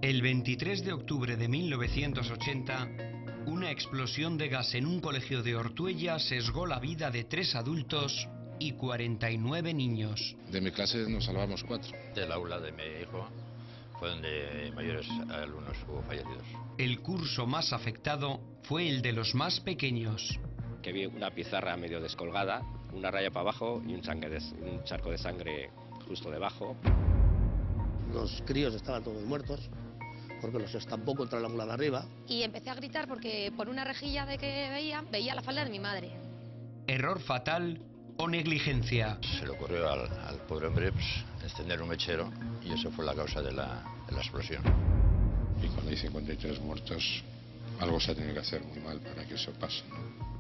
El 23 de octubre de 1980, una explosión de gas en un colegio de Ortuella sesgó la vida de 3 adultos y 49 niños. De mi clase nos salvamos 4. Del aula de mi hijo fue donde mayores alumnos hubo fallecidos. El curso más afectado fue el de los más pequeños. Que vi una pizarra medio descolgada, una raya para abajo y un charco de sangre justo debajo. Los críos estaban todos muertos porque los estampó contra el aula de arriba. Y empecé a gritar porque por una rejilla de que veía la falda de mi madre. Error fatal o negligencia. Se le ocurrió al pobre hombre encender un mechero y eso fue la causa de la explosión. Y cuando hay 53 muertos, algo se ha tenido que hacer muy mal para que eso pase, ¿no?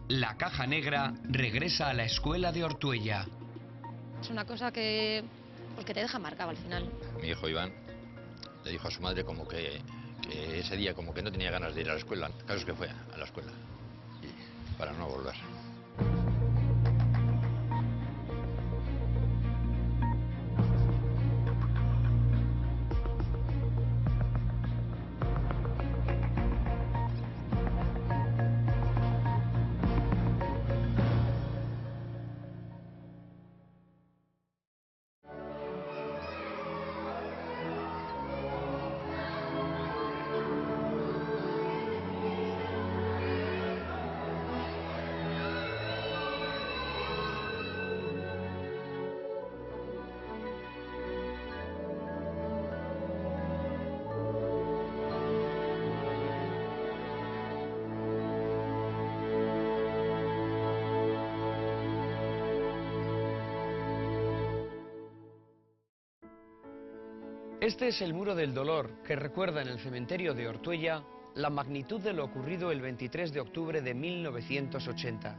La caja negra regresa a la escuela de Ortuella. Es una cosa que te deja marcado al final. Mi hijo Iván le dijo a su madre como que ese día como que no tenía ganas de ir a la escuela. El caso es que fue a la escuela y para no volver. Este es el muro del dolor que recuerda en el cementerio de Ortuella la magnitud de lo ocurrido el 23 de octubre de 1980.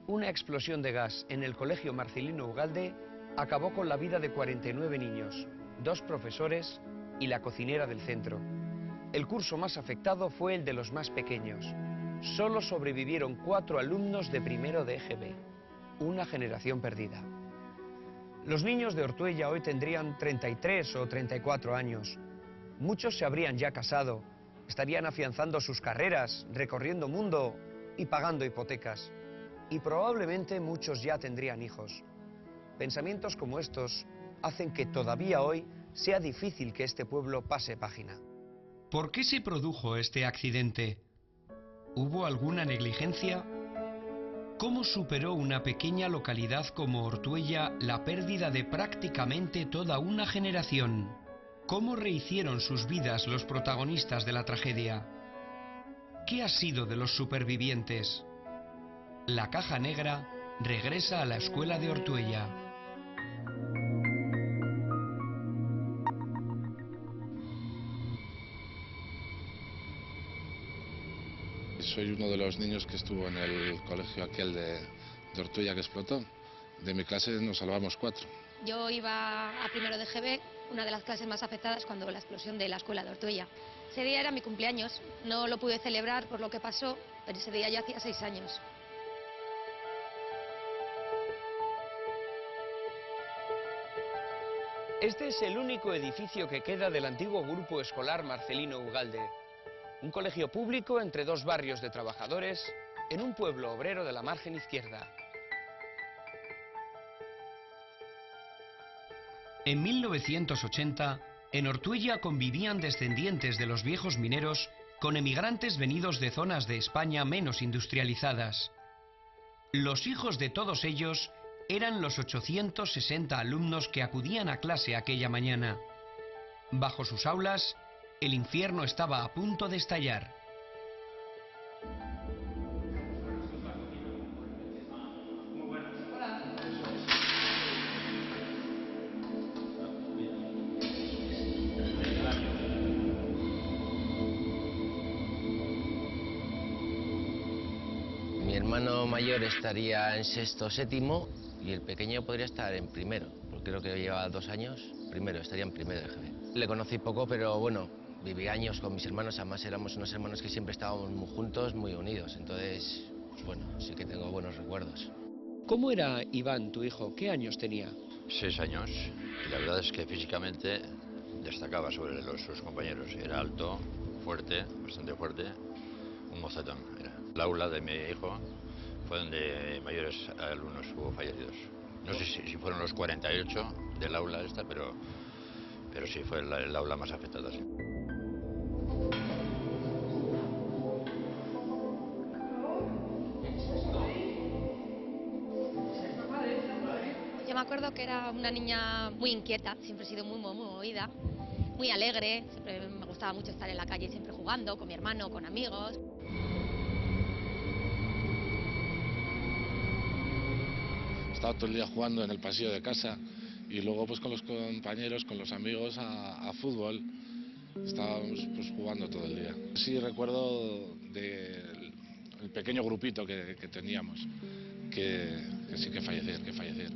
Una explosión de gas en el colegio Marcelino Ugalde acabó con la vida de 49 niños, 2 profesores y la cocinera del centro. El curso más afectado fue el de los más pequeños. Solo sobrevivieron 4 alumnos de primero de EGB. Una generación perdida. Los niños de Ortuella hoy tendrían 33 o 34 años. Muchos se habrían ya casado, estarían afianzando sus carreras, recorriendo mundo y pagando hipotecas. Y probablemente muchos ya tendrían hijos. Pensamientos como estos hacen que todavía hoy sea difícil que este pueblo pase página. ¿Por qué se produjo este accidente? ¿Hubo alguna negligencia? ¿Cómo superó una pequeña localidad como Ortuella la pérdida de prácticamente toda una generación? ¿Cómo rehicieron sus vidas los protagonistas de la tragedia? ¿Qué ha sido de los supervivientes? La caja negra regresa a la escuela de Ortuella. Soy uno de los niños que estuvo en el colegio aquel de Ortuella que explotó. De mi clase nos salvamos 4. Yo iba a primero de EGB, una de las clases más afectadas cuando la explosión de la escuela de Ortuella. Ese día era mi cumpleaños, no lo pude celebrar por lo que pasó, pero ese día ya hacía 6 años. Este es el único edificio que queda del antiguo grupo escolar Marcelino Ugalde. Un colegio público entre 2 barrios de trabajadores en un pueblo obrero de la margen izquierda. En 1980, en Ortuella convivían descendientes de los viejos mineros con emigrantes venidos de zonas de España menos industrializadas. Los hijos de todos ellos eran los 860 alumnos que acudían a clase aquella mañana. Bajo sus aulas, el infierno estaba a punto de estallar. Mi hermano mayor estaría en 6º o 7º y el pequeño podría estar en primero, porque creo que lleva 2 años, estaría en primero de EGB. Le conocí poco, pero bueno, viví años con mis hermanos, además éramos unos hermanos que siempre estábamos muy juntos, muy unidos, entonces, pues bueno, sí que tengo buenos recuerdos. ¿Cómo era Iván, tu hijo? ¿Qué años tenía? 6 años y la verdad es que físicamente destacaba sobre sus compañeros. Era alto, fuerte, bastante fuerte, un mocetón era. El aula de mi hijo fue donde mayores alumnos hubo fallecidos. No sé si fueron los 48 del aula esta, pero sí fue el aula más afectada, sí. Yo me acuerdo que era una niña muy inquieta, siempre he sido muy movida, muy alegre, siempre me gustaba mucho estar en la calle, siempre jugando con mi hermano, con amigos. Estaba todo el día jugando en el pasillo de casa y luego pues con los compañeros, con los amigos a fútbol. Estábamos pues jugando todo el día. Sí recuerdo del pequeño grupito que teníamos, que sí que fallecer.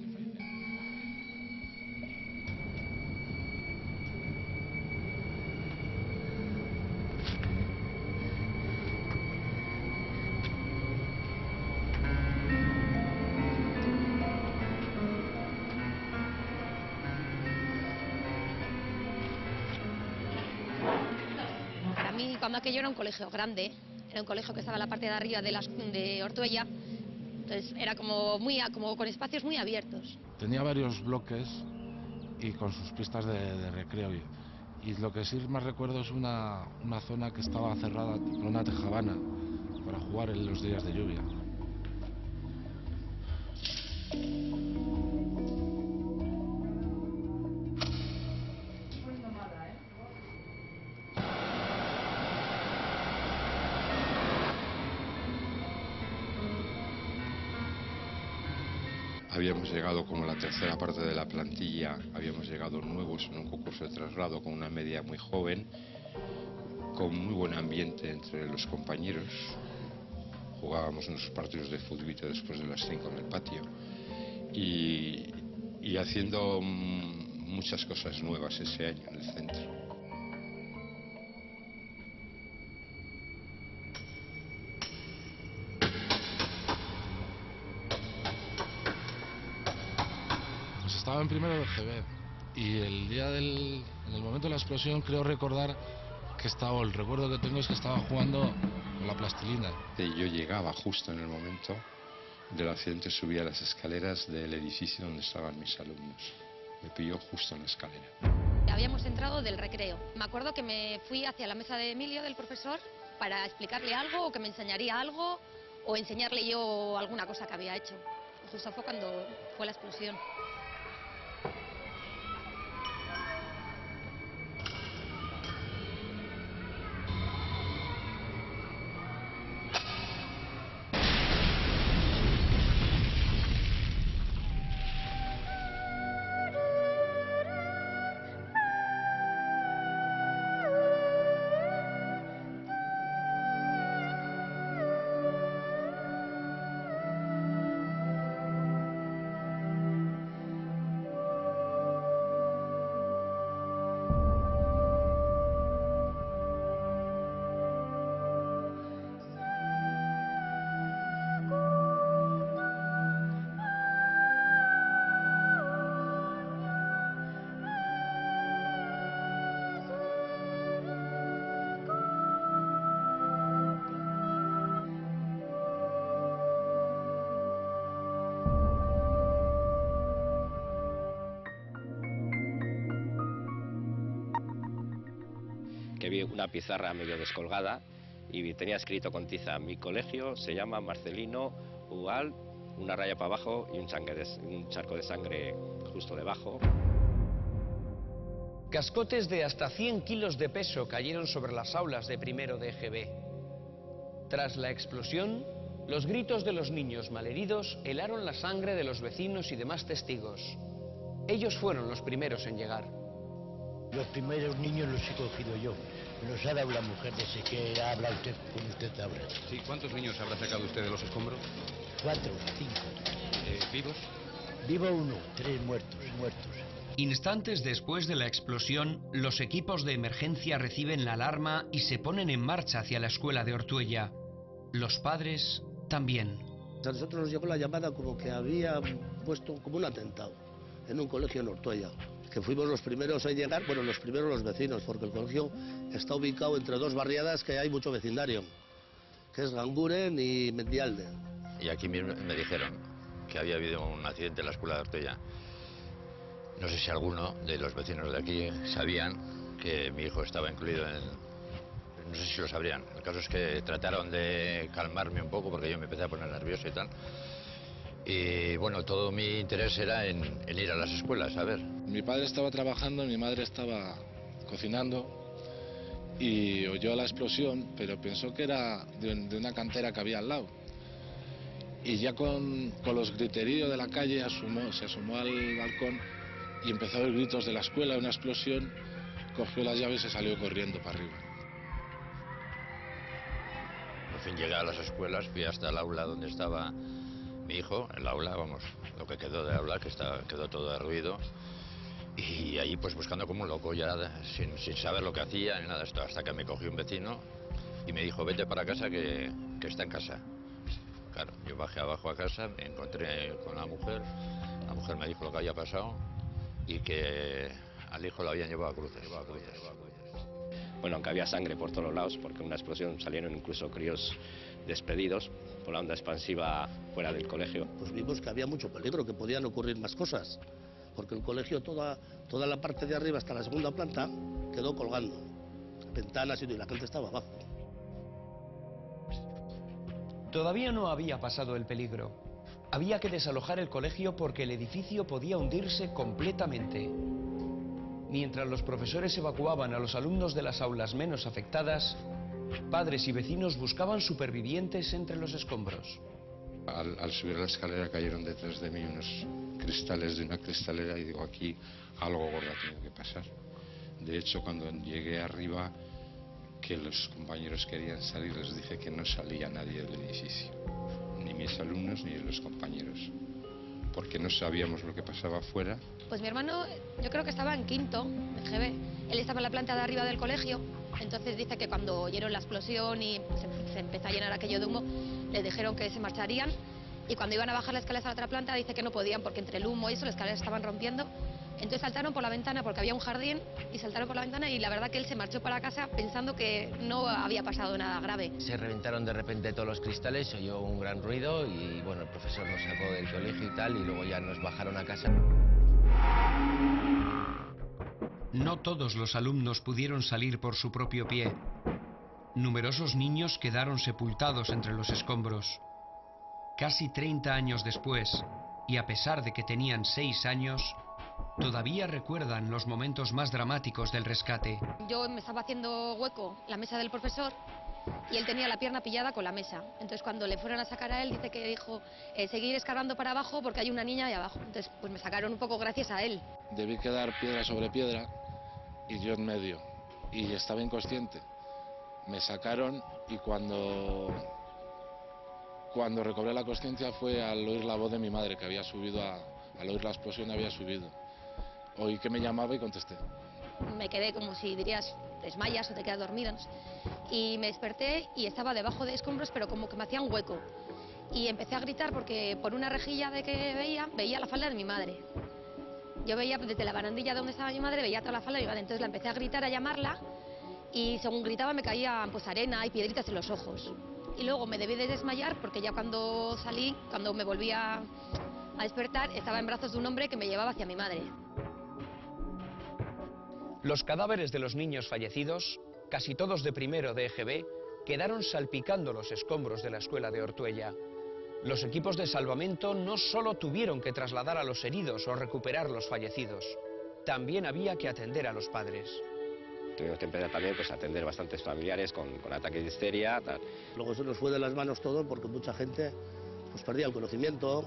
Para mí, cuando aquello era un colegio grande, era un colegio que estaba en la parte de arriba de Ortuella, entonces era como con espacios muy abiertos. Tenía varios bloques y con sus pistas de recreo. Y lo que sí más recuerdo es una zona que estaba cerrada por una tejabana para jugar en los días de lluvia. Habíamos llegado como la tercera parte de la plantilla, habíamos llegado nuevos en un concurso de traslado con una media muy joven, con muy buen ambiente entre los compañeros. Jugábamos unos partidos de fútbol después de las 5 en el patio y haciendo muchas cosas nuevas ese año en el centro. Pues estaba en primero de GB y en el momento de la explosión creo recordar que el recuerdo que tengo es que estaba jugando con la plastilina. Yo llegaba justo en el momento del accidente, subía las escaleras del edificio donde estaban mis alumnos. Me pilló justo en la escalera. Habíamos entrado del recreo. Me acuerdo que me fui hacia la mesa de Emilio, del profesor, para explicarle algo o que me enseñaría algo o enseñarle yo alguna cosa que había hecho. Justo fue cuando fue la explosión. Que vi una pizarra medio descolgada y tenía escrito con tiza: mi colegio se llama Marcelino Ugal, una raya para abajo y un charco de sangre justo debajo. Cascotes de hasta 100 kilos de peso cayeron sobre las aulas de primero de EGB. Tras la explosión, los gritos de los niños malheridos helaron la sangre de los vecinos y demás testigos. Ellos fueron los primeros en llegar. Los primeros niños los he cogido yo. Nos ha dado la mujer desde que habla usted, como usted habla. Sí, ¿cuántos niños habrá sacado usted de los escombros? 4, 5. ¿Vivos? Vivo 1, 3 muertos. Instantes después de la explosión, los equipos de emergencia reciben la alarma y se ponen en marcha hacia la escuela de Ortuella. Los padres también. A nosotros nos llegó la llamada como que había puesto como un atentado en un colegio en Ortuella, que fuimos los primeros en llegar, bueno, los primeros los vecinos, porque el colegio está ubicado entre dos barriadas que hay mucho vecindario, que es Ganguren y Mendialde. Y aquí me dijeron que había habido un accidente en la escuela de Ortuella. No sé si alguno de los vecinos de aquí sabían que mi hijo estaba incluido en... No sé si lo sabrían. El caso es que trataron de calmarme un poco porque yo me empecé a poner nervioso y tal. Y bueno, todo mi interés era en ir a las escuelas, a ver. Mi padre estaba trabajando, mi madre estaba cocinando y oyó la explosión, pero pensó que era de una cantera que había al lado. Y ya con los griteríos de la calle se asomó al balcón y empezó a oír gritos de la escuela, una explosión, cogió las llaves y se salió corriendo para arriba. Por fin llegué a las escuelas, fui hasta el aula donde estaba mi hijo, el aula, vamos, lo que quedó de aula, que quedó todo derruido. Y allí pues buscando como un loco, ya sin saber lo que hacía ni nada de esto, hasta que me cogió un vecino y me dijo, vete para casa que está en casa. Claro, yo bajé abajo a casa, me encontré con la mujer me dijo lo que había pasado y que al hijo lo habían llevado a cruces. Bueno, aunque había sangre por todos lados, porque en una explosión salieron incluso críos despedidos por la onda expansiva fuera del colegio. Pues vimos que había mucho peligro, que podían ocurrir más cosas, porque el colegio, toda la parte de arriba hasta la segunda planta, quedó colgando. Ventanas y la gente estaba abajo. Todavía no había pasado el peligro. Había que desalojar el colegio porque el edificio podía hundirse completamente. Mientras los profesores evacuaban a los alumnos de las aulas menos afectadas, padres y vecinos buscaban supervivientes entre los escombros. Al subir la escalera cayeron detrás de mí unos cristales de una cristalera y digo, aquí algo gordo tiene que pasar. De hecho, cuando llegué arriba, que los compañeros querían salir, les dije que no salía nadie del edificio, ni mis alumnos ni los compañeros, porque no sabíamos lo que pasaba afuera. Pues mi hermano, yo creo que estaba en quinto, en GB. Él estaba en la planta de arriba del colegio, entonces dice que cuando oyeron la explosión y se empezó a llenar aquello de humo, les dijeron que se marcharían, y cuando iban a bajar las escaleras a la otra planta dice que no podían porque entre el humo y eso las escaleras estaban rompiendo. Entonces saltaron por la ventana porque había un jardín y saltaron por la ventana y la verdad que él se marchó para casa pensando que no había pasado nada grave. Se reventaron de repente todos los cristales, se oyó un gran ruido y bueno, el profesor nos sacó del colegio y tal y luego ya nos bajaron a casa. No todos los alumnos pudieron salir por su propio pie. Numerosos niños quedaron sepultados entre los escombros. Casi 30 años después, y a pesar de que tenían 6 años, todavía recuerdan los momentos más dramáticos del rescate. Yo me estaba haciendo hueco la mesa del profesor y él tenía la pierna pillada con la mesa. Entonces cuando le fueron a sacar a él, dice que dijo seguir escarbando para abajo porque hay una niña ahí abajo. Entonces pues me sacaron un poco gracias a él. Debí quedar piedra sobre piedra y yo en medio, y estaba inconsciente. Me sacaron y cuando recobré la consciencia fue al oír la voz de mi madre, que había subido, al oír la explosión había subido. Oí que me llamaba y contesté. Me quedé como si dirías, desmayas o te quedas dormido, no sé. Y me desperté y estaba debajo de escombros, pero como que me hacía un hueco. Y empecé a gritar porque por una rejilla de que veía la falda de mi madre. Yo veía desde la barandilla donde estaba mi madre, veía toda la falda de mi madre. Entonces la empecé a gritar, a llamarla, y según gritaba me caía pues arena y piedritas en los ojos. Y luego me debí de desmayar porque ya cuando salí, cuando me volví a despertar, estaba en brazos de un hombre que me llevaba hacia mi madre. Los cadáveres de los niños fallecidos, casi todos de primero de EGB, quedaron salpicando los escombros de la escuela de Ortuella. Los equipos de salvamento no solo tuvieron que trasladar a los heridos o recuperar los fallecidos, también había que atender a los padres. Tuvimos que empezar también pues, a atender bastantes familiares con ataques de histeria. Tal. Luego se nos fue de las manos todo porque mucha gente pues, perdía el conocimiento.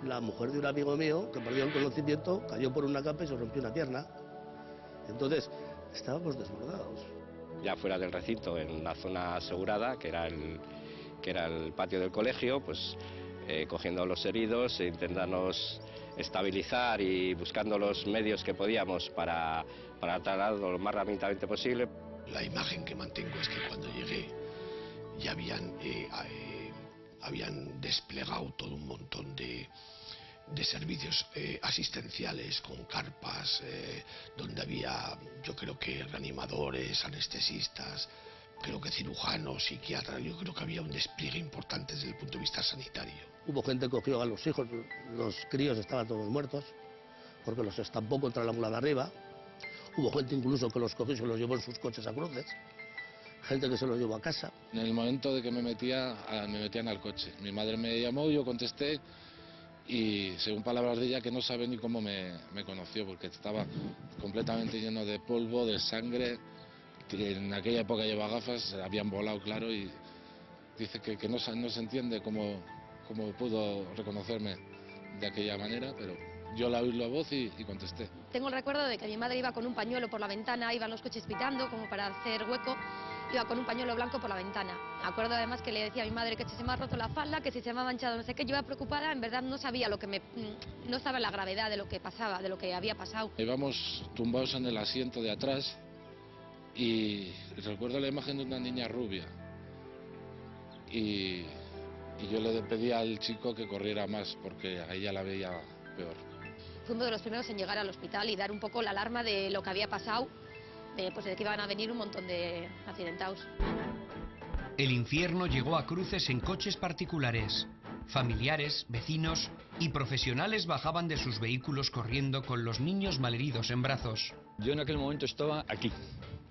La mujer de un amigo mío que perdió el conocimiento cayó por una capa y se rompió una pierna. Entonces estábamos desbordados. Ya fuera del recinto, en la zona asegurada, que era el patio del colegio, pues cogiendo a los heridos, intentándonos estabilizar y buscando los medios que podíamos para tratarlo lo más rápidamente posible. La imagen que mantengo es que cuando llegué ya habían desplegado todo un montón de de servicios asistenciales con carpas, donde había, yo creo que reanimadores, anestesistas, creo que cirujanos, psiquiatras. Yo creo que había un despliegue importante desde el punto de vista sanitario. Hubo gente que cogió a los hijos, los críos estaban todos muertos, porque los estampó contra la mula de arriba. Hubo gente incluso que los cogió y se los llevó en sus coches a cruces. Gente que se los llevó a casa. En el momento de que me metían al coche. Mi madre me llamó, yo contesté y según palabras de ella, que no sabe ni cómo me conoció, porque estaba completamente lleno de polvo, de sangre, que en aquella época llevaba gafas, habían volado, claro, y dice que no se entiende cómo pudo reconocerme de aquella manera, pero yo la oí la voz y contesté. Tengo el recuerdo de que mi madre iba con un pañuelo por la ventana, iban los coches pitando como para hacer hueco, iba con un pañuelo blanco por la ventana. Me acuerdo además que le decía a mi madre que si se me ha roto la falda, que si se me ha manchado no sé qué. Yo iba preocupada, en verdad no sabía no sabía la gravedad de lo que pasaba, de lo que había pasado. Íbamos tumbados en el asiento de atrás y recuerdo la imagen de una niña rubia y yo le pedí al chico que corriera más porque a ella la veía peor. Fui uno de los primeros en llegar al hospital y dar un poco la alarma de lo que había pasado, pues de que iban a venir un montón de accidentados. El infierno llegó a cruces en coches particulares. Familiares, vecinos y profesionales bajaban de sus vehículos corriendo con los niños malheridos en brazos. Yo en aquel momento estaba aquí,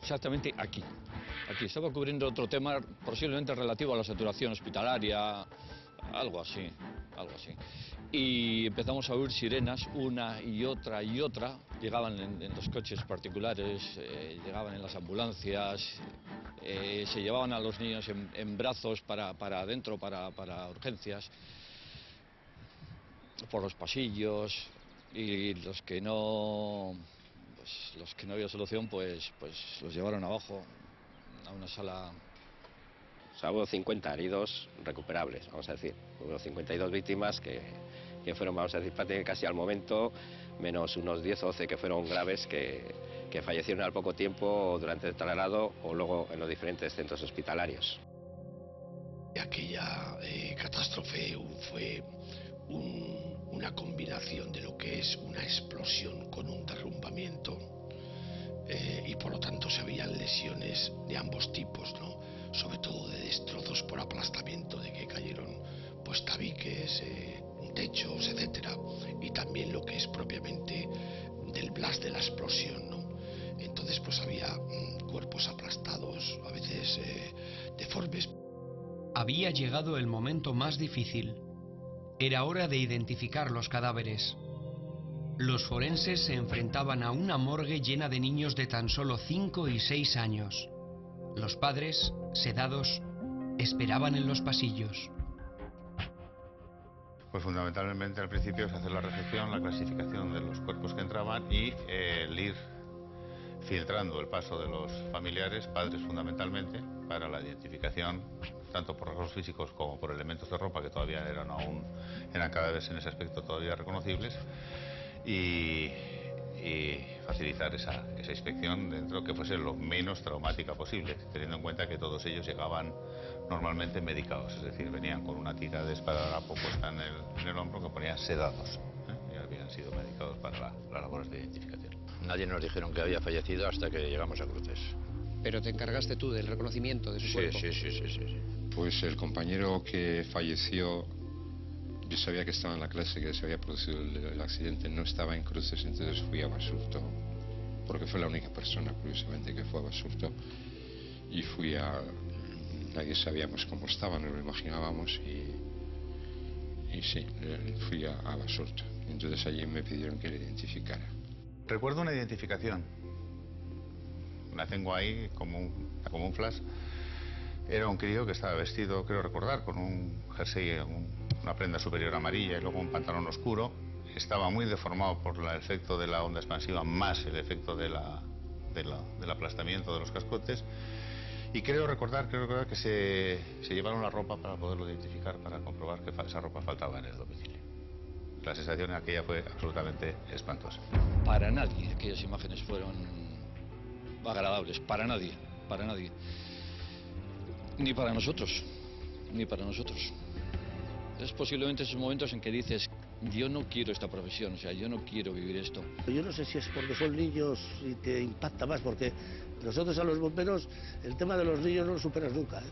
exactamente aquí. Aquí estaba cubriendo otro tema posiblemente relativo a la saturación hospitalaria, algo así. Y empezamos a oír sirenas una y otra, llegaban en los coches particulares, llegaban en las ambulancias, se llevaban a los niños en brazos para adentro, para urgencias, por los pasillos, y los que no había solución, pues los llevaron abajo a una sala. O sea, hubo 50 heridos recuperables, vamos a decir. Hubo 52 víctimas que fueron, vamos a decir, prácticamente casi al momento, menos unos 10 o 12 que fueron graves, que fallecieron al poco tiempo durante el traslado o luego en los diferentes centros hospitalarios. Aquella catástrofe fue una combinación de lo que es una explosión con un derrumbamiento y por lo tanto se veían lesiones de ambos tipos, ¿no? Sobre todo de destrozos por aplastamiento, de que cayeron pues tabiques, techos, etcétera, y también lo que es propiamente del blast de la explosión, ¿no? Entonces pues había cuerpos aplastados, a veces deformes. Había llegado el momento más difícil. Era hora de identificar los cadáveres. Los forenses se enfrentaban a una morgue llena de niños de tan solo 5 y 6 años. Los padres, sedados, esperaban en los pasillos. Pues fundamentalmente al principio es hacer la recepción, la clasificación de los cuerpos que entraban y el ir filtrando el paso de los familiares, padres fundamentalmente, para la identificación, tanto por rasgos físicos como por elementos de ropa que todavía eran cadáveres en ese aspecto todavía reconocibles, y facilitar esa inspección dentro que fuese lo menos traumática posible, teniendo en cuenta que todos ellos llegaban normalmente medicados, es decir, venían con una tira de esparadrapo puesta en el hombro que ponían sedados, y habían sido medicados para las labores de identificación. Nadie nos dijeron que había fallecido hasta que llegamos a Cruces. ¿Pero te encargaste tú del reconocimiento de su cuerpo? Sí. Pues el compañero que falleció, yo sabía que estaba en la clase, que se había producido el accidente, no estaba en Cruces, entonces fui a Basurto, porque fue la única persona, curiosamente, que fue a Basurto, y nadie sabíamos cómo estaba, no lo imaginábamos, y sí, fui a Basurto. Entonces allí me pidieron que le identificara. Recuerdo una identificación, la tengo ahí como un flash. Era un crío que estaba vestido, creo recordar, con un jersey, una prenda superior amarilla y luego un pantalón oscuro. Estaba muy deformado por el efecto de la onda expansiva más el efecto del aplastamiento de los cascotes. Y creo recordar que se llevaron la ropa para poderlo identificar, para comprobar que esa ropa faltaba en el domicilio. La sensación aquella fue absolutamente espantosa. Para nadie aquellas imágenes fueron agradables, para nadie. Ni para nosotros. Es posiblemente esos momentos en que dices, yo no quiero esta profesión, o sea, yo no quiero vivir esto. Yo no sé si es porque son niños y te impacta más, porque nosotros a los bomberos el tema de los niños no lo superas nunca, ¿eh?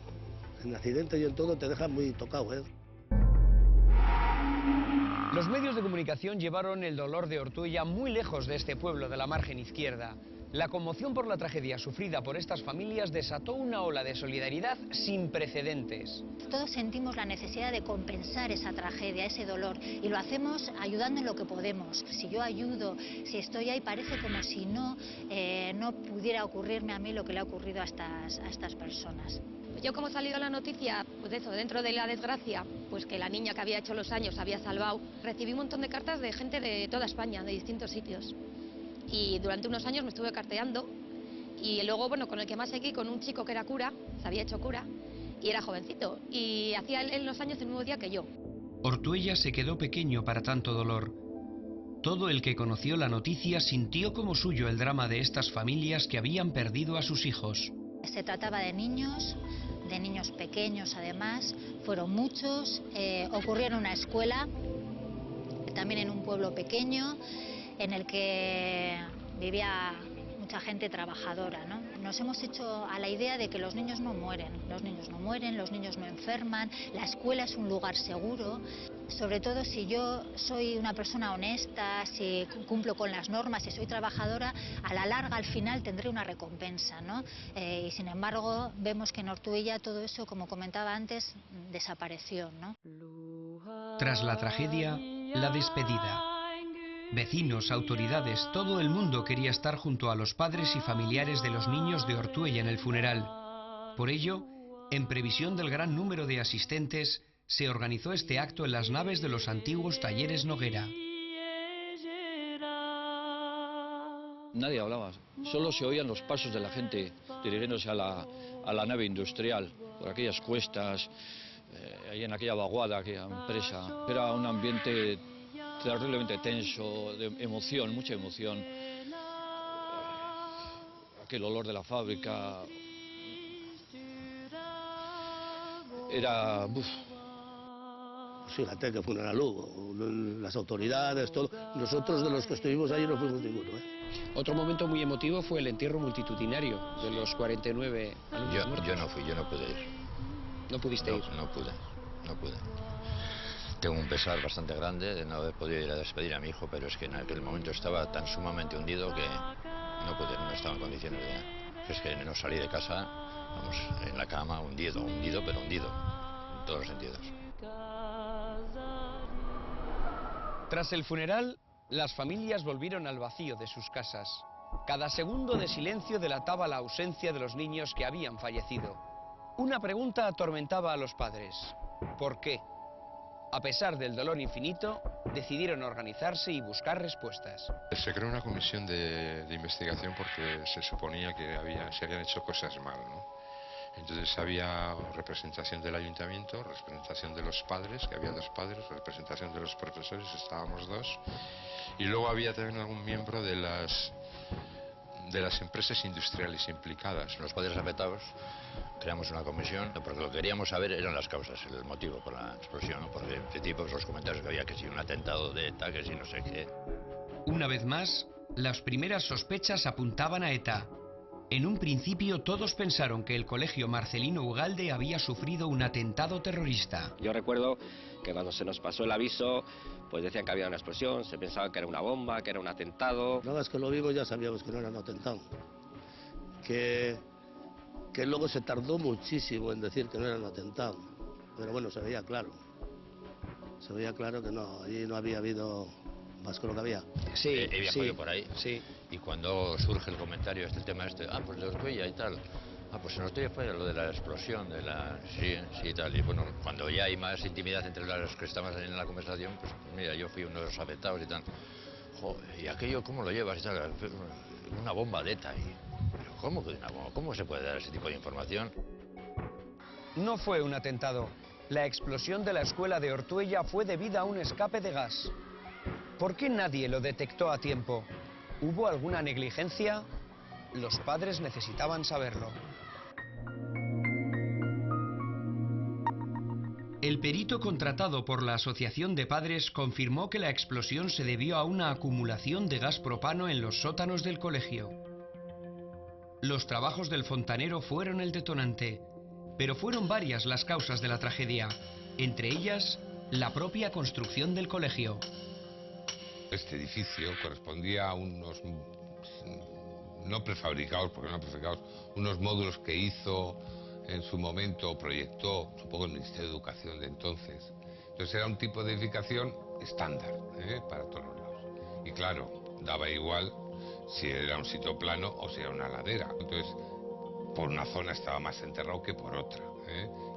En accidente y en todo te dejan muy tocado, ¿eh? Los medios de comunicación llevaron el dolor de Ortuella muy lejos de este pueblo de la margen izquierda. La conmoción por la tragedia sufrida por estas familias desató una ola de solidaridad sin precedentes. Todos sentimos la necesidad de compensar esa tragedia, ese dolor, y lo hacemos ayudando en lo que podemos. Si yo ayudo, si estoy ahí, parece como si no pudiera ocurrirme a mí lo que le ha ocurrido a estas personas. Yo, como ha salido la noticia, pues eso, dentro de la desgracia, pues que la niña que había hecho los años había salvado, recibí un montón de cartas de gente de toda España, de distintos sitios. Y durante unos años me estuve carteando, y luego, bueno, con el que más seguí, con un chico que era cura, se había hecho cura, y era jovencito, y hacía él los años el mismo día que yo. Ortuella se quedó pequeño para tanto dolor. Todo el que conoció la noticia sintió como suyo el drama de estas familias que habían perdido a sus hijos. Se trataba de niños pequeños además, fueron muchos, ocurrió en una escuela, también en un pueblo pequeño, en el que vivía mucha gente trabajadora, ¿no? Nos hemos hecho a la idea de que los niños no mueren, los niños no enferman, la escuela es un lugar seguro. Sobre todo si yo soy una persona honesta, si cumplo con las normas, si soy trabajadora, a la larga, al final, tendré una recompensa, ¿no? Y sin embargo, vemos que en Ortuella todo eso, como comentaba antes, desapareció, ¿no? Tras la tragedia, la despedida. Vecinos, autoridades, todo el mundo quería estar junto a los padres y familiares de los niños de Ortuella en el funeral. Por ello, en previsión del gran número de asistentes, se organizó este acto en las naves de los antiguos talleres Noguera. Nadie hablaba, solo se oían los pasos de la gente dirigiéndose a la nave industrial, por aquellas cuestas, ahí en aquella vaguada, aquella empresa. Era un ambiente terriblemente tenso, de emoción, mucha emoción. Aquel olor de la fábrica era... Fíjate que funeral hubo, las autoridades, todo. Nosotros de los que estuvimos ahí no fuimos ninguno, ¿eh? Otro momento muy emotivo fue el entierro multitudinario de los 49 alumnos muertos. Yo no fui, yo no pude ir. ¿No pudiste ir? No pude. Tengo un pesar bastante grande de no haber podido ir a despedir a mi hijo, pero es que en aquel momento estaba tan sumamente hundido que no estaba en condiciones de... Es que no salí de casa, vamos, en la cama, hundido, pero hundido, en todos los sentidos. Tras el funeral, las familias volvieron al vacío de sus casas. Cada segundo de silencio delataba la ausencia de los niños que habían fallecido. Una pregunta atormentaba a los padres. ¿Por qué? A pesar del dolor infinito, decidieron organizarse y buscar respuestas. Se creó una comisión de investigación porque se suponía que se habían hecho cosas mal, ¿no? Entonces había representación del ayuntamiento, representación de los padres, que había 2 padres, representación de los profesores, estábamos 2, y luego había también algún miembro de las empresas industriales implicadas. Los padres afectados creamos una comisión porque lo que queríamos saber eran las causas, el motivo por la explosión, ¿no? Porque de tipo los comentarios que había, que si un atentado de ETA, que si no sé qué. Una vez más, las primeras sospechas apuntaban a ETA. En un principio todos pensaron que el colegio Marcelino Ugalde había sufrido un atentado terrorista. Yo recuerdo que cuando se nos pasó el aviso, pues decían que había una explosión, se pensaba que era una bomba, que era un atentado. Una vez que lo vimos ya sabíamos que no era un atentado. Que luego se tardó muchísimo en decir que no era un atentado. Pero bueno, se veía claro. Se veía claro que no, allí no había habido más que lo que había. Sí, he viajado por ahí. Sí. Y cuando surge el comentario, el tema pues de Ortuella y tal. Pues en Ortuella fue lo de la explosión, sí y tal. Y bueno, cuando ya hay más intimidad entre los que estamos en la conversación, pues mira, yo fui uno de los afectados y tal. Joder, ¿y aquello cómo lo llevas y tal? Una bomba de ETA. ¿Pero cómo que una bomba? ¿Cómo se puede dar ese tipo de información? No fue un atentado. La explosión de la escuela de Ortuella fue debida a un escape de gas. ¿Por qué nadie lo detectó a tiempo? ¿Hubo alguna negligencia? Los padres necesitaban saberlo. El perito contratado por la Asociación de Padres confirmó que la explosión se debió a una acumulación de gas propano en los sótanos del colegio. Los trabajos del fontanero fueron el detonante, pero fueron varias las causas de la tragedia, entre ellas la propia construcción del colegio. Este edificio correspondía a unos, no prefabricados, porque no prefabricados, unos módulos que hizo en su momento, proyectó, supongo, el Ministerio de Educación de entonces. Entonces era un tipo de edificación estándar, para todos los lados. Y claro, daba igual si era un sitio plano o si era una ladera. Entonces, por una zona estaba más enterrado que por otra.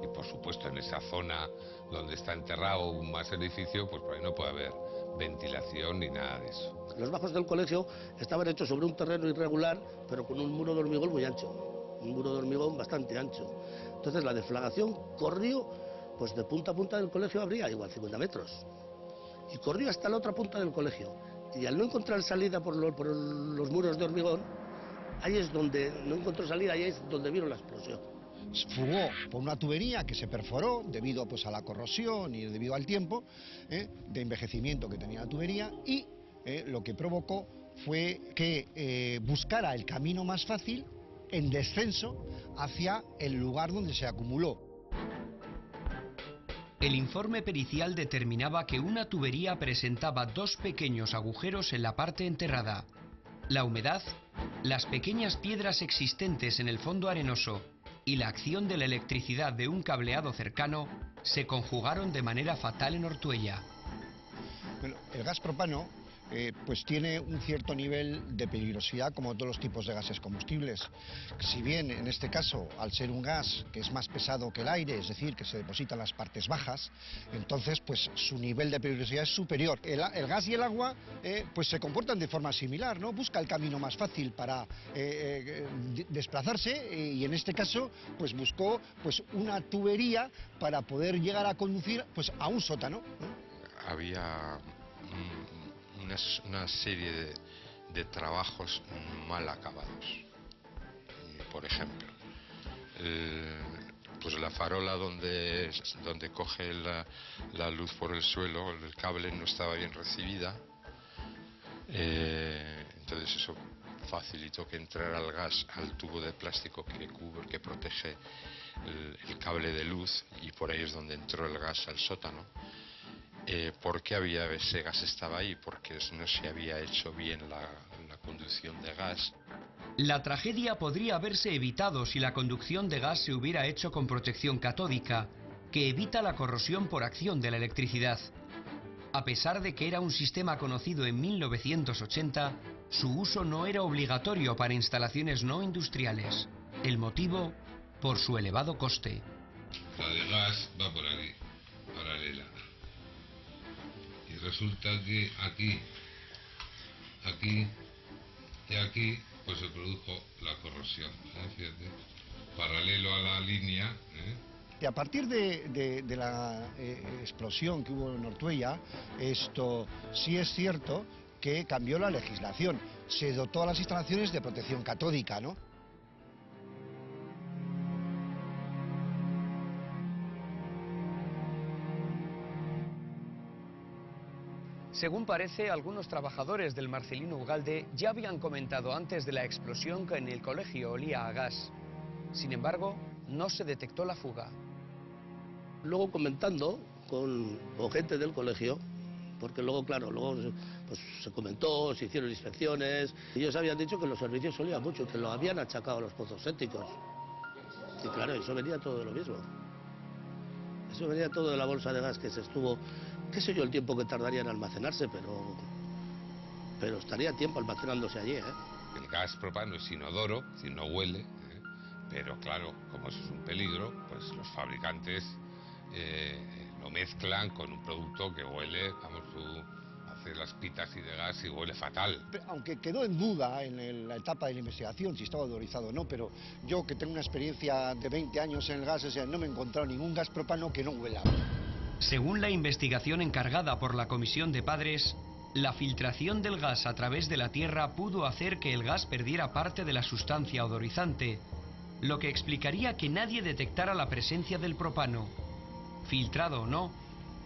Y por supuesto, en esa zona donde está enterrado más el edificio, pues por ahí no puede haber ventilación ni nada de eso. Los bajos del colegio estaban hechos sobre un terreno irregular, pero con un muro de hormigón muy ancho, un muro de hormigón bastante ancho. Entonces la deflagración corrió, pues de punta a punta del colegio habría igual 50 metros. Y corrió hasta la otra punta del colegio. Y al no encontrar salida por los muros de hormigón, ahí es donde no encontró salida, ahí es donde vino la explosión. Fugó por una tubería que se perforó debido pues a la corrosión y debido al tiempo de envejecimiento que tenía la tubería, y lo que provocó fue que buscara el camino más fácil en descenso hacia el lugar donde se acumuló. El informe pericial determinaba que una tubería presentaba dos pequeños agujeros en la parte enterrada. La humedad, las pequeñas piedras existentes en el fondo arenoso y la acción de la electricidad de un cableado cercano se conjugaron de manera fatal en Ortuella. Bueno, el gas propano pues tiene un cierto nivel de peligrosidad como todos los tipos de gases combustibles. Si bien en este caso, al ser un gas que es más pesado que el aire, es decir, que se deposita en las partes bajas, entonces pues su nivel de peligrosidad es superior. El gas y el agua pues se comportan de forma similar, ¿no? Busca el camino más fácil para desplazarse, y en este caso pues buscó pues una tubería para poder llegar a conducir pues a un sótano, ¿no? Había una serie de trabajos mal acabados. Por ejemplo, pues la farola donde coge la luz por el suelo, el cable no estaba bien recibida, entonces eso facilitó que entrara el gas al tubo de plástico que protege el cable de luz, y por ahí es donde entró el gas al sótano. ¿Por qué ese gas estaba ahí? Porque no se había hecho bien la conducción de gas. La tragedia podría haberse evitado si la conducción de gas se hubiera hecho con protección catódica, que evita la corrosión por acción de la electricidad. A pesar de que era un sistema conocido en 1980, su uso no era obligatorio para instalaciones no industriales. El motivo, por su elevado coste. La de gas va por aquí, paralela. Y resulta que aquí y aquí pues se produjo la corrosión, fíjate, paralelo a la línea. Y a partir de la explosión que hubo en Ortuella, esto sí es cierto que cambió la legislación, se dotó a las instalaciones de protección catódica, ¿no? Según parece, algunos trabajadores del Marcelino Ugalde ya habían comentado antes de la explosión que en el colegio olía a gas. Sin embargo, no se detectó la fuga. Luego comentando con gente del colegio, porque luego, claro, pues, se comentó, se hicieron inspecciones, y ellos habían dicho que los servicios olían mucho, que lo habían achacado a los pozos sépticos. Y claro, eso venía todo de lo mismo. Eso venía todo de la bolsa de gas que se estuvo, qué sé yo el tiempo que tardaría en almacenarse, pero estaría tiempo almacenándose allí, El gas propano es inodoro, es decir, no huele, pero claro, como eso es un peligro, pues los fabricantes lo mezclan con un producto que huele, vamos, tú haces las pitas y de gas y huele fatal. Aunque quedó en duda en la etapa de la investigación si estaba odorizado o no, pero yo que tengo una experiencia de 20 años en el gas, o sea, no me he encontrado ningún gas propano que no huela. Según la investigación encargada por la Comisión de Padres, la filtración del gas a través de la tierra pudo hacer que el gas perdiera parte de la sustancia odorizante, lo que explicaría que nadie detectara la presencia del propano. Filtrado o no,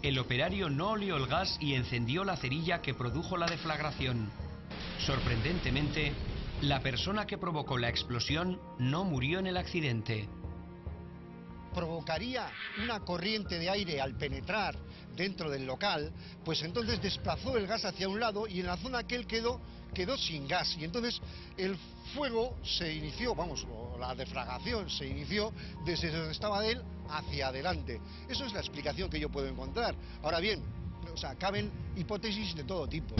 el operario no olió el gas y encendió la cerilla que produjo la deflagración. Sorprendentemente, la persona que provocó la explosión no murió en el accidente. Provocaría una corriente de aire al penetrar dentro del local, pues entonces desplazó el gas hacia un lado y en la zona que él quedó sin gas. Y entonces el fuego se inició, la deflagración se inició desde donde estaba él hacia adelante. Eso es la explicación que yo puedo encontrar. Ahora bien, caben hipótesis de todo tipo.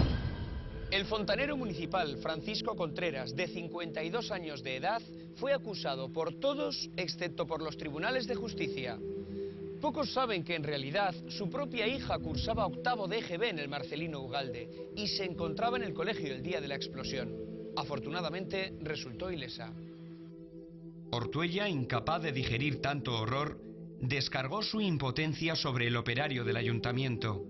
El fontanero municipal Francisco Contreras, de 52 años de edad, fue acusado por todos excepto por los tribunales de justicia. Pocos saben que en realidad su propia hija cursaba octavo de EGB en el Marcelino Ugalde y se encontraba en el colegio el día de la explosión. Afortunadamente resultó ilesa. Ortuella, incapaz de digerir tanto horror, descargó su impotencia sobre el operario del ayuntamiento.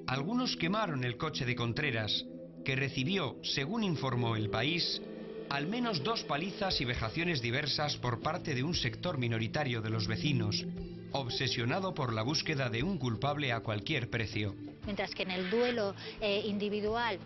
Algunos quemaron el coche de Contreras, que recibió, según informó El País, al menos 2 palizas y vejaciones diversas por parte de un sector minoritario de los vecinos, obsesionado por la búsqueda de un culpable a cualquier precio. Mientras que en el duelo individual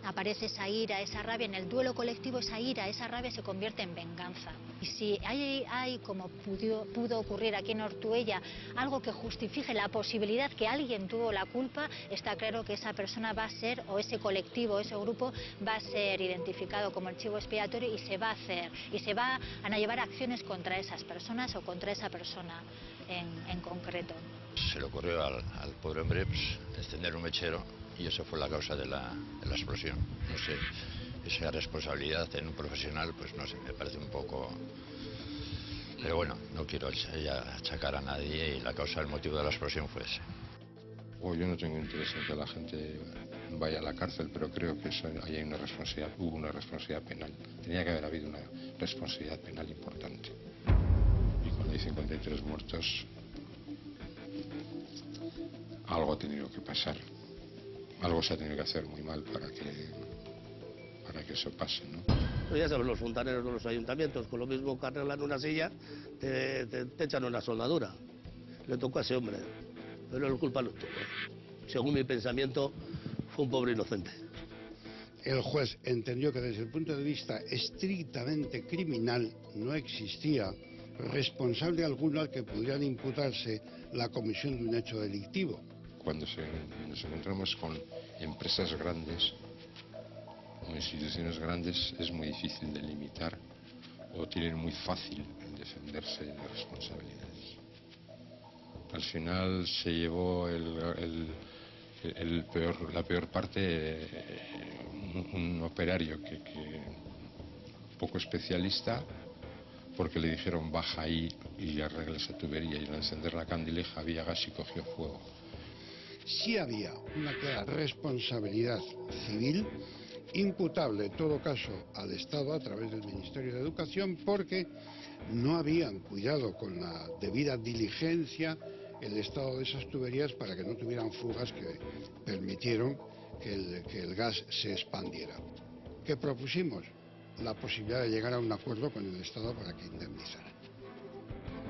aparece esa ira, esa rabia, en el duelo colectivo esa ira, esa rabia se convierte en venganza. Y si hay como pudo ocurrir aquí en Ortuella, algo que justifique la posibilidad que alguien tuvo la culpa, está claro que esa persona va a ser, o ese colectivo, ese grupo, va a ser identificado como el chivo expiatorio y se va a hacer, y se van a llevar acciones contra esas personas o contra esa persona en concreto. Se le ocurrió al pobre hombre encender un mechero y eso fue la causa de la explosión. No sé, esa responsabilidad en un profesional, pues no sé, me parece un poco... Pero bueno, no quiero achacar a nadie y la causa, el motivo de la explosión fue ese. Yo no tengo interés en que la gente vaya a la cárcel, pero creo que hubo una responsabilidad penal. Tenía que haber habido una responsabilidad penal importante. Y cuando hay 53 muertos, algo ha tenido que pasar. Algo se ha tenido que hacer muy mal para que eso pase, ¿no? Pero ya saben, los fontaneros de los ayuntamientos, con lo mismo que arreglan una silla, te echan una soldadura. Le tocó a ese hombre, pero la culpa no tuvo. Según mi pensamiento, fue un pobre inocente. El juez entendió que desde el punto de vista estrictamente criminal no existía responsable alguno al que pudieran imputarse la comisión de un hecho delictivo. Cuando nos encontramos con empresas grandes o instituciones grandes es muy difícil delimitar o tienen muy fácil defenderse de las responsabilidades. Al final se llevó la peor parte un operario que poco especialista, porque le dijeron baja ahí y arregla esa tubería, y al encender la candileja había gas y cogió fuego. Sí había una clara responsabilidad civil, imputable en todo caso al Estado a través del Ministerio de Educación, porque no habían cuidado con la debida diligencia el estado de esas tuberías para que no tuvieran fugas que permitieron que el gas se expandiera. ¿Qué propusimos? La posibilidad de llegar a un acuerdo con el Estado para que indemnizara.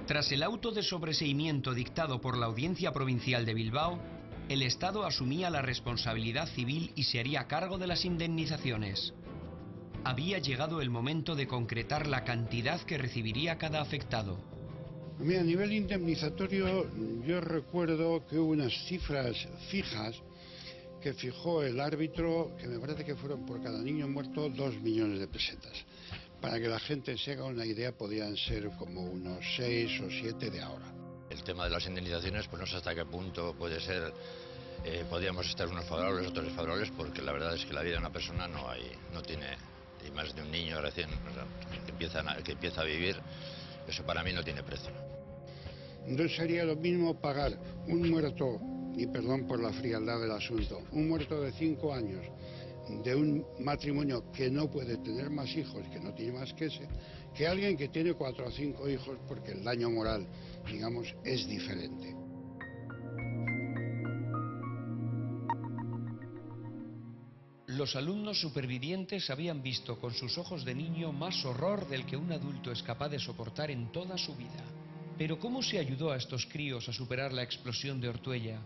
Tras el auto de sobreseimiento dictado por la Audiencia Provincial de Bilbao, el Estado asumía la responsabilidad civil y se haría cargo de las indemnizaciones. Había llegado el momento de concretar la cantidad que recibiría cada afectado. Mira, a nivel indemnizatorio, yo recuerdo que hubo unas cifras fijas que fijó el árbitro, que me parece que fueron por cada niño muerto 2 millones de pesetas. Para que la gente se haga una idea, podían ser como unos 6 o 7 de ahora. El tema de las indemnizaciones, pues no sé hasta qué punto puede ser, podríamos estar unos favorables, otros desfavorables, porque la verdad es que la vida de una persona no tiene, y más de un niño recién, que empieza a vivir, eso para mí no tiene precio. No sería lo mismo pagar un muerto, y perdón por la frialdad del asunto, un muerto de 5 años de un matrimonio que no puede tener más hijos, que no tiene más que ese, que alguien que tiene 4 o 5 hijos, porque el daño moral, digamos, es diferente. Los alumnos supervivientes habían visto con sus ojos de niño más horror del que un adulto es capaz de soportar en toda su vida. Pero ¿cómo se ayudó a estos críos a superar la explosión de Ortuella?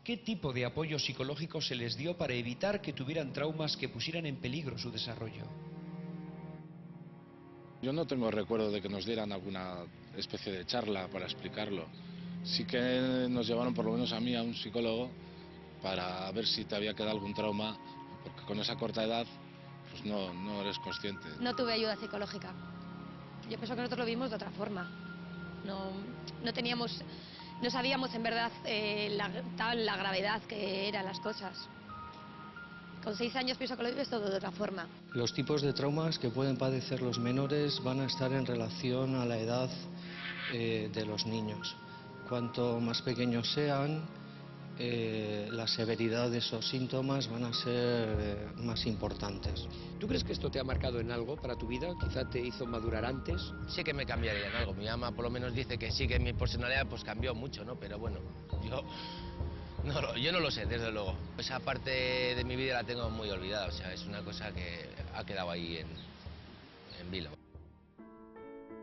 ¿Qué tipo de apoyo psicológico se les dio para evitar que tuvieran traumas que pusieran en peligro su desarrollo? Yo no tengo recuerdo de que nos dieran alguna especie de charla para explicarlo. Sí que nos llevaron, por lo menos a mí, a un psicólogo para ver si te había quedado algún trauma, porque con esa corta edad pues no eres consciente. No tuve ayuda psicológica. Yo pienso que nosotros lo vimos de otra forma. No sabíamos en verdad la gravedad que eran las cosas. Con 6 años pienso que lo vives todo de otra forma. Los tipos de traumas que pueden padecer los menores van a estar en relación a la edad de los niños. Cuanto más pequeños sean, la severidad de esos síntomas van a ser más importantes. ¿Tú crees que esto te ha marcado en algo para tu vida? ¿Quizá te hizo madurar antes? Sí que me cambiaría en algo. Mi mamá por lo menos dice que sí, que mi personalidad pues cambió mucho, ¿no? Pero bueno, yo no lo sé, desde luego. Esa parte de mi vida la tengo muy olvidada, o sea, es una cosa que ha quedado ahí en vilo.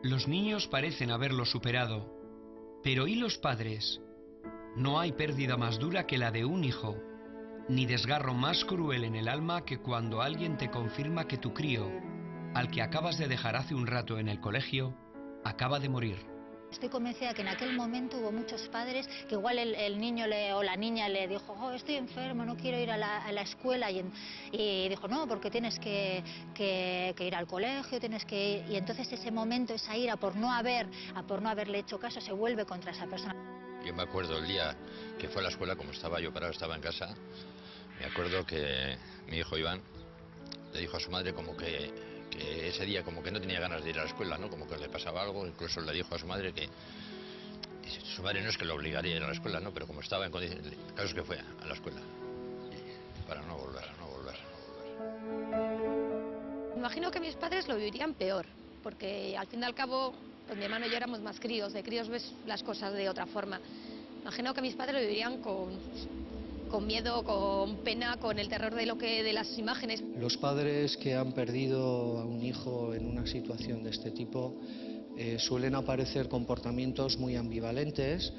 Los niños parecen haberlo superado, pero ¿y los padres? No hay pérdida más dura que la de un hijo, ni desgarro más cruel en el alma que cuando alguien te confirma que tu crío, al que acabas de dejar hace un rato en el colegio, acaba de morir. Estoy convencida que en aquel momento hubo muchos padres que igual el niño o la niña le dijo, oh, estoy enfermo, no quiero ir a la escuela, y dijo, no, porque tienes que ir al colegio, y entonces ese momento, esa ira por no haberle hecho caso, se vuelve contra esa persona. Yo me acuerdo el día que fue a la escuela, como estaba yo parado, estaba en casa, me acuerdo que mi hijo Iván le dijo a su madre como que ese día como que no tenía ganas de ir a la escuela, ¿no? Como que le pasaba algo, incluso le dijo a su madre que su madre no es que lo obligaría a ir a la escuela, ¿no? Pero como estaba en condiciones, el caso es que fue a la escuela para no volver. Me imagino que mis padres lo vivirían peor, porque al fin y al cabo, pues mi hermano y yo éramos más críos, de críos ves las cosas de otra forma. Imagino que mis padres lo vivirían con miedo, con pena, con el terror de las imágenes. Los padres que han perdido a un hijo en una situación de este tipo suelen aparecer comportamientos muy ambivalentes.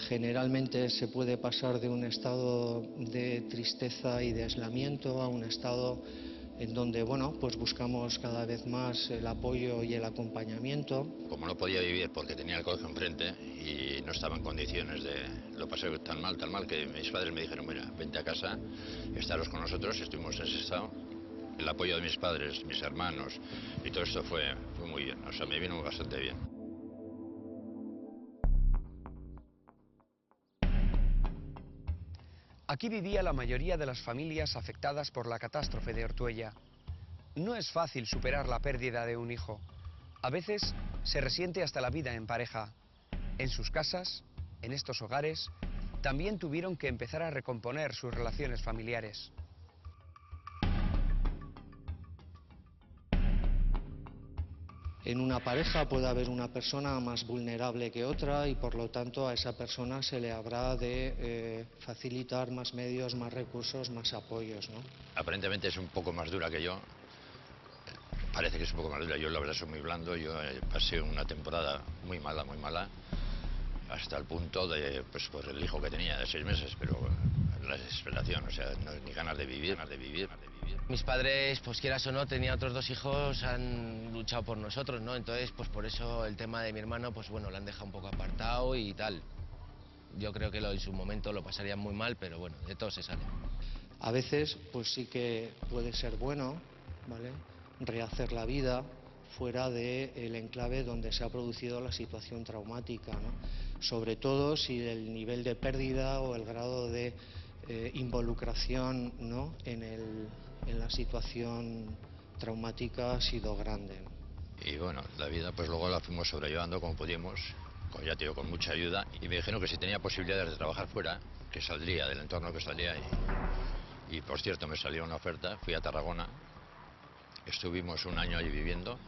Generalmente se puede pasar de un estado de tristeza y de aislamiento a un estado en donde, bueno, pues buscamos cada vez más el apoyo y el acompañamiento. Como no podía vivir porque tenía el colegio enfrente y no estaba en condiciones lo pasé tan mal, que mis padres me dijeron, mira, vente a casa, estaros con nosotros, estuvimos en ese estado. El apoyo de mis padres, mis hermanos y todo esto fue muy bien, o sea, me vino bastante bien. Aquí vivía la mayoría de las familias afectadas por la catástrofe de Ortuella. No es fácil superar la pérdida de un hijo. A veces se resiente hasta la vida en pareja. En sus casas, en estos hogares, también tuvieron que empezar a recomponer sus relaciones familiares. En una pareja puede haber una persona más vulnerable que otra y por lo tanto a esa persona se le habrá de facilitar más medios, más recursos, más apoyos, ¿no? Aparentemente es un poco más dura que yo. Parece que es un poco más dura. Yo la verdad soy muy blando. Yo pasé una temporada muy mala, hasta el punto de, pues por el hijo que tenía de 6 meses, pero la desesperación, o sea, no, ni ganas de vivir. Mis padres, pues quieras o no, tenía otros 2 hijos, han luchado por nosotros, ¿no? Entonces, pues por eso el tema de mi hermano, pues bueno, lo han dejado un poco apartado y tal. Yo creo que en su momento lo pasarían muy mal, pero bueno, de todo se sale. A veces, pues sí que puede ser bueno, ¿vale?, rehacer la vida fuera del enclave donde se ha producido la situación traumática, ¿no? Sobre todo si el nivel de pérdida o el grado de involucración, ¿no?, en la situación traumática ha sido grande, ¿no? Y bueno, la vida pues luego la fuimos sobrellevando como pudimos, ya te digo, con mucha ayuda, y me dijeron que si tenía posibilidades de trabajar fuera, que saldría del entorno que salía, y por cierto me salió una oferta, fui a Tarragona, estuvimos un año allí viviendo.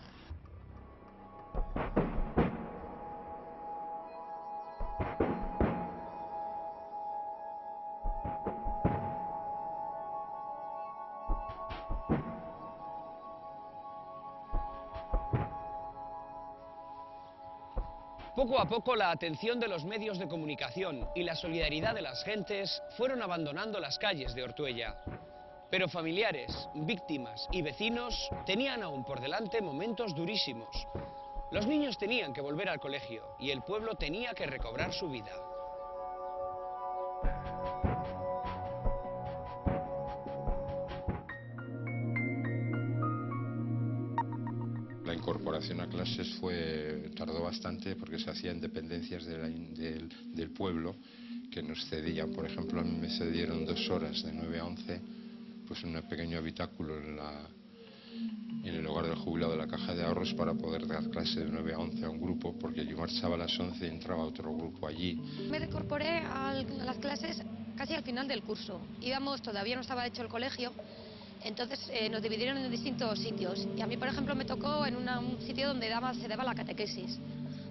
Poco a poco la atención de los medios de comunicación y la solidaridad de las gentes fueron abandonando las calles de Ortuella. Pero familiares, víctimas y vecinos tenían aún por delante momentos durísimos. Los niños tenían que volver al colegio y el pueblo tenía que recobrar su vida. La incorporación a clases tardó bastante porque se hacían dependencias del pueblo que nos cedían. Por ejemplo, a mí me cedieron 2 horas de 9 a 11, pues en un pequeño habitáculo en el hogar del jubilado de la Caja de Ahorros para poder dar clase de 9 a 11 a un grupo, porque yo marchaba a las 11 y entraba otro grupo allí. Me reincorporé a las clases casi al final del curso. Todavía no estaba hecho el colegio, entonces nos dividieron en distintos sitios. Y a mí, por ejemplo, me tocó en un sitio donde se daba la catequesis.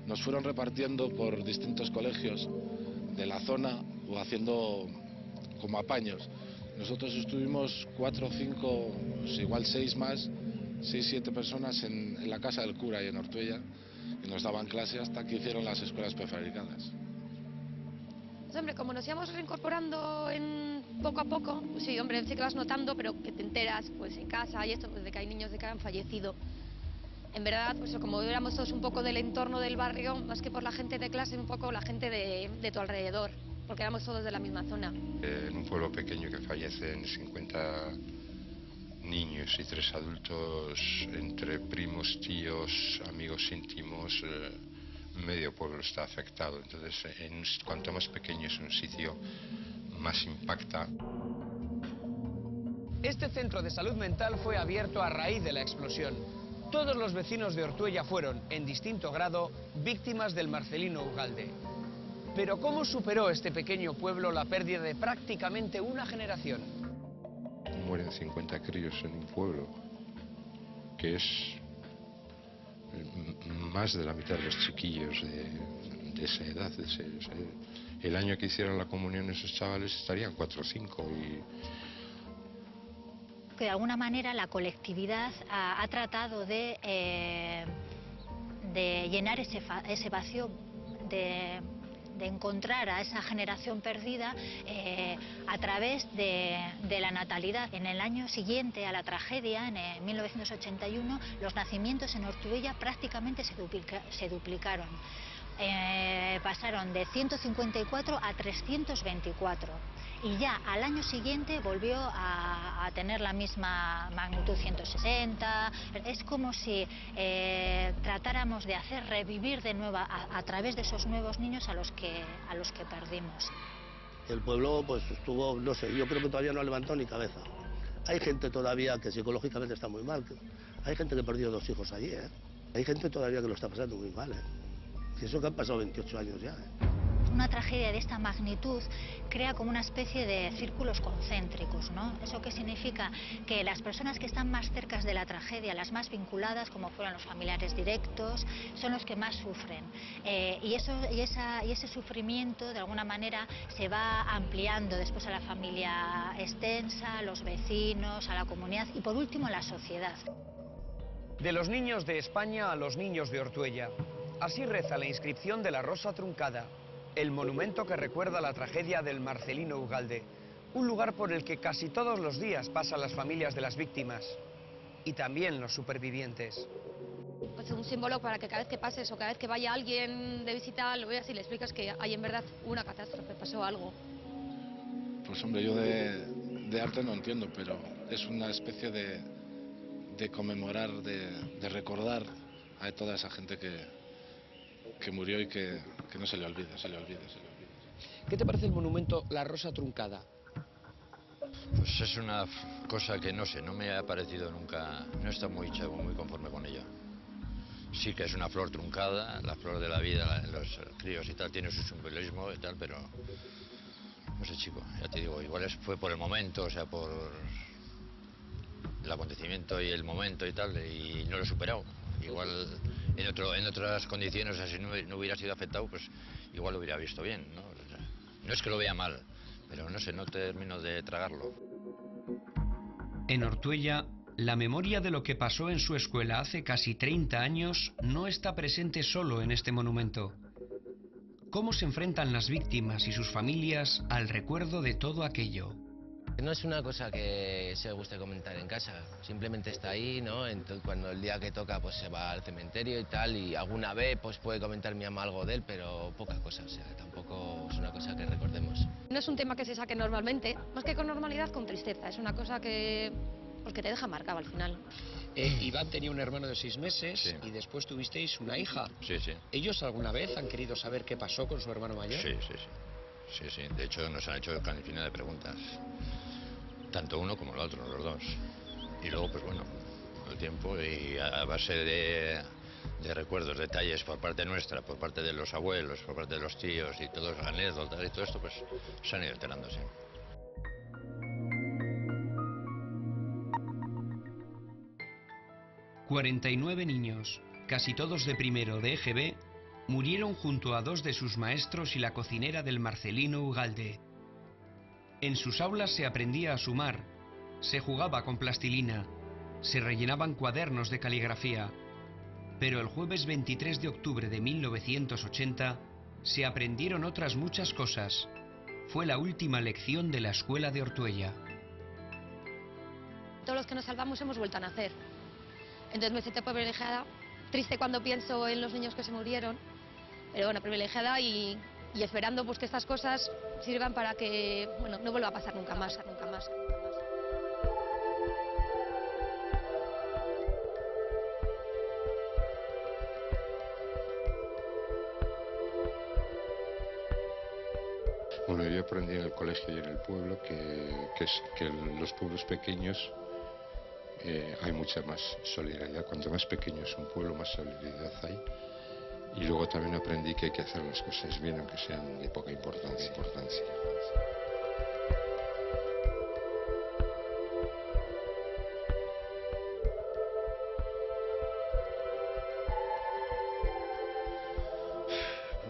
Nos fueron repartiendo por distintos colegios de la zona o haciendo como apaños. Nosotros estuvimos 4 o 5, pues igual 6 más, 6, 7 personas en la casa del cura y en Ortuella, y nos daban clase hasta que hicieron las escuelas prefabricadas. Pues, hombre, como nos íbamos reincorporando poco a poco, pues sí, hombre, sí que vas notando, pero que te enteras pues en casa y esto, pues, de que hay niños de que han fallecido. En verdad, pues como éramos todos un poco del entorno del barrio, más que por la gente de clase, un poco la gente de tu alrededor, porque éramos todos de la misma zona. En un pueblo pequeño que fallecen 50 niños y 3 adultos, entre primos, tíos, amigos íntimos, medio pueblo está afectado. Entonces, cuanto más pequeño es un sitio, más impacta. Este centro de salud mental fue abierto a raíz de la explosión. Todos los vecinos de Ortuella fueron, en distinto grado, víctimas del Marcelino Ugalde. Pero ¿cómo superó este pequeño pueblo la pérdida de prácticamente una generación? Mueren 50 críos en un pueblo, que es más de la mitad de los chiquillos de esa edad. El año que hicieron la comunión esos chavales estarían 4 o 5 que de alguna manera la colectividad ha tratado de llenar ese vacío, de encontrar a esa generación perdida a través de la natalidad. En el año siguiente a la tragedia, en 1981, los nacimientos en Ortuella prácticamente se duplicaron. Pasaron de 154 a 324 y ya al año siguiente volvió a tener la misma magnitud, 160. Es como si tratáramos de hacer revivir de nuevo a través de esos nuevos niños a los que perdimos. El pueblo pues estuvo, no sé, yo creo que todavía no ha levantado ni cabeza. Hay gente todavía que psicológicamente está muy mal. Hay gente que perdió 2 hijos allí, ¿eh? Hay gente todavía que lo está pasando muy mal, ¿eh? Y eso que han pasado 28 años ya, ¿eh? Una tragedia de esta magnitud crea como una especie de círculos concéntricos, ¿no? ¿Eso qué significa? Que las personas que están más cerca de la tragedia, las más vinculadas, como fueron los familiares directos, son los que más sufren. Y ese sufrimiento, de alguna manera, se va ampliando después a la familia extensa, a los vecinos, a la comunidad y, por último, a la sociedad. De los niños de España a los niños de Ortuella. Así reza la inscripción de la Rosa Truncada, el monumento que recuerda la tragedia del Marcelino Ugalde, un lugar por el que casi todos los días pasan las familias de las víctimas y también los supervivientes. Pues un símbolo para que cada vez que pases o cada vez que vaya alguien de visita lo veas y le explicas que hay en verdad una catástrofe, pasó algo. Pues hombre, yo de arte no entiendo, pero es una especie de conmemorar, de recordar a toda esa gente que murió y que no se le olvide, se le olvide. ¿Qué te parece el monumento La Rosa Truncada? Pues es una cosa que no sé, no me ha parecido nunca, no está muy conforme con ello. Sí que es una flor truncada, la flor de la vida, los críos y tal, tiene su simbolismo y tal, pero no sé, chico, ya te digo, igual fue por el momento, o sea, por el acontecimiento y el momento y tal, y no lo he superado. Igual en otras condiciones, o sea, si no hubiera sido afectado, pues igual lo hubiera visto bien, ¿no? No es que lo vea mal, pero no sé, no termino de tragarlo. En Ortuella, la memoria de lo que pasó en su escuela hace casi 30 años no está presente solo en este monumento. ¿Cómo se enfrentan las víctimas y sus familias al recuerdo de todo aquello? No es una cosa que se guste comentar en casa, simplemente está ahí, ¿no? Entonces, cuando el día que toca pues se va al cementerio y tal, y alguna vez pues puede comentar mi mamá algo de él, pero poca cosa, o sea, tampoco es una cosa que recordemos. No es un tema que se saque normalmente, más que con normalidad, con tristeza. Es una cosa que, pues, que te deja marcado al final. Iván tenía un hermano de 6 meses Sí. y después tuvisteis una hija. Sí, sí. ¿Ellos alguna vez han querido saber qué pasó con su hermano mayor? Sí, sí, sí. Sí, sí. De hecho, nos han hecho cantidad de preguntas. Tanto uno como el otro, los dos. Y luego, pues bueno, el tiempo y a base de recuerdos, detalles por parte nuestra, por parte de los abuelos, por parte de los tíos y todas las anécdotas y todo esto, pues se han ido alterándose. ...49 niños, casi todos de primero de EGB... murieron junto a 2 de sus maestros y la cocinera del Marcelino Ugalde. En sus aulas se aprendía a sumar, se jugaba con plastilina, se rellenaban cuadernos de caligrafía. Pero el jueves 23 de octubre de 1980 se aprendieron otras muchas cosas. Fue la última lección de la escuela de Ortuella. Todos los que nos salvamos hemos vuelto a nacer. Entonces me siento privilegiada, triste cuando pienso en los niños que se murieron, pero bueno, privilegiada y esperando pues que estas cosas sirvan para que, bueno, no vuelva a pasar nunca más, nunca más. Bueno, yo aprendí en el colegio y en el pueblo que en los pueblos pequeños hay mucha más solidaridad. Cuanto más pequeño es un pueblo, más solidaridad hay. Y luego también aprendí que hay que hacer las cosas bien, aunque sean de poca importancia.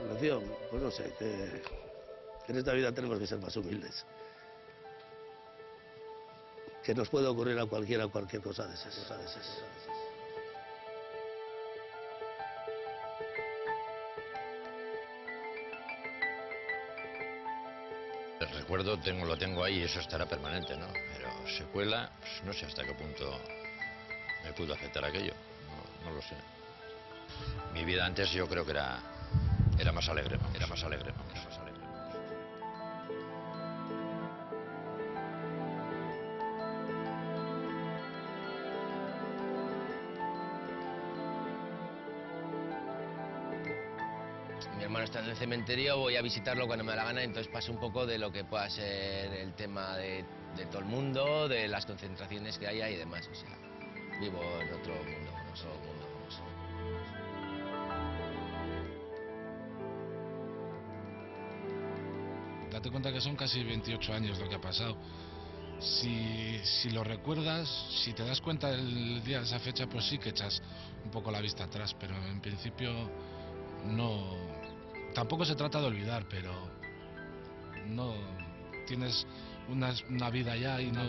Lección, pues no sé, que en esta vida tenemos que ser más humildes. Que nos puede ocurrir a cualquiera cualquier cosa de esas. El recuerdo lo tengo ahí y eso estará permanente, ¿no? Pero secuela, pues no sé hasta qué punto me pudo afectar aquello, no lo sé. Mi vida antes yo creo que era más alegre, ¿no? Era más alegre. Mi hermano está en el cementerio, voy a visitarlo cuando me da la gana, entonces paso un poco de lo que pueda ser el tema de todo el mundo, de las concentraciones que haya y demás. O sea, vivo en otro mundo, en otro mundo. Date cuenta que son casi 28 años lo que ha pasado. Si lo recuerdas, si te das cuenta del día de esa fecha, pues sí que echas un poco la vista atrás, pero en principio no. Tampoco se trata de olvidar, pero no tienes una vida ya y no.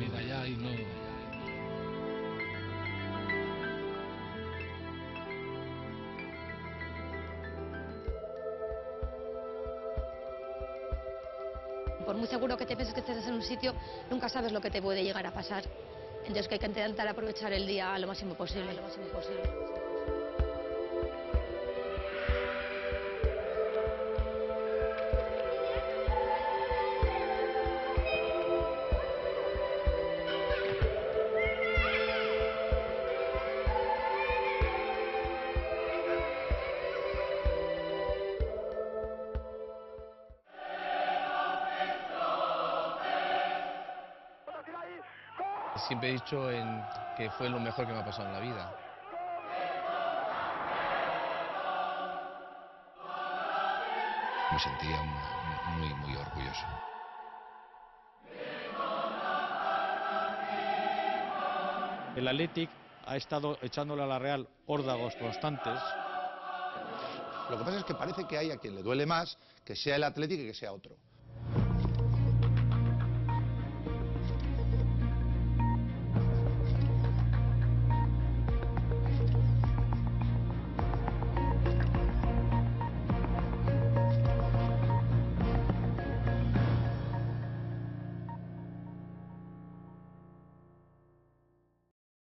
Por muy seguro que te pienses que estés en un sitio, nunca sabes lo que te puede llegar a pasar. Entonces que hay que intentar aprovechar el día lo máximo posible. Siempre he dicho que fue lo mejor que me ha pasado en la vida. Me sentía muy orgulloso. El Athletic ha estado echándole a la Real órdagos constantes. Lo que pasa es que parece que hay a quien le duele más que sea el Athletic que sea otro.